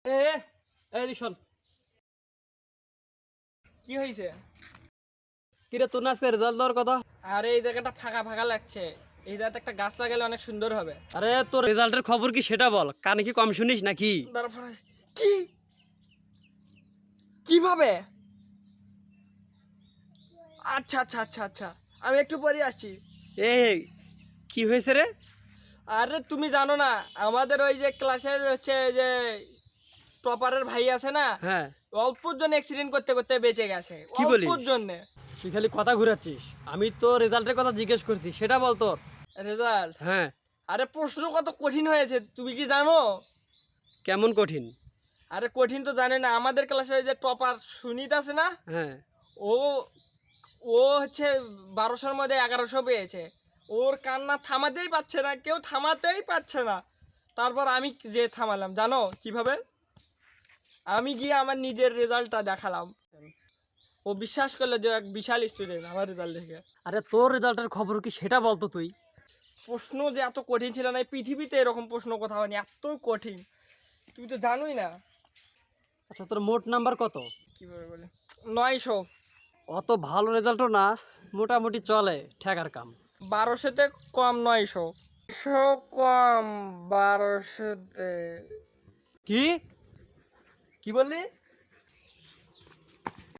এ শোন, কি হয়েছে? কিরে তোর না আজকে রেজাল্ট দেওয়ার কথা? আরে এই জায়গাটা ফাঁকা ফাঁকা লাগছে, এই জায়গাতে একটা গাছ লাগালে অনেক সুন্দর হবে। আরে তোর রেজাল্টের খবর কি সেটা বল, কানে কি কম শুনিস নাকি? কি? কিভাবে? আচ্ছা আচ্ছা আচ্ছা আচ্ছা, আমি একটু পরে আসছি। এ কি হয়েছে রে? আরে তুমি জানো না, আমাদের ওই যে ক্লাসের হচ্ছে যে টপারের ভাই আছে না, হ্যাঁ। অল্পর জন্য অ্যাক্সিডেন্ট করতে করতে বেঁচে গেছে, কি বলিস? অল্পর জন্য। তুই খালি কথা ঘুরাচ্ছিস, আমি তো রেজাল্টের কথা জিজ্ঞেস করছি, সেটা বল তোর। রেজাল্ট? হ্যাঁ। আরে প্রশ্ন কত কঠিন হয়েছে তুমি কি জানো? কেমন কঠিন? আরে কঠিন তো জানে না, আমাদের ক্লাসে ওই যে টপার সুনিত আছে না, হ্যাঁ। ও ও হচ্ছে 1200-র মধ্যে 1100 পেয়েছে। ওর কান্না থামাতেই পারছে না, কেউ থামাতেই পারছে না। তারপর আমি যে থামালাম জানো কিভাবে? আমি গিয়ে আমার নিজের রেজাল্টটা দেখালাম, ও বিশ্বাস করলো যে এক বিশাল স্টুডেন্ট আমার রেজাল্ট দেখে। আরে তোর রেজাল্টের খবর কি সেটা বলতো তুই। প্রশ্ন যে এত কঠিন ছিল না, এই পৃথিবীতে এরকম প্রশ্ন কোথাও হয়নি, এত কঠিন, তুমি তো জানোই না। আচ্ছা তোর মোট নাম্বার কত? কিভাবে বলে, 900। অত ভালো রেজাল্টও না, মোটামুটি চলে, ঠেকার কাম। 1200-তে কম 900, 900 কম 1200-তে। কি? কি বললি?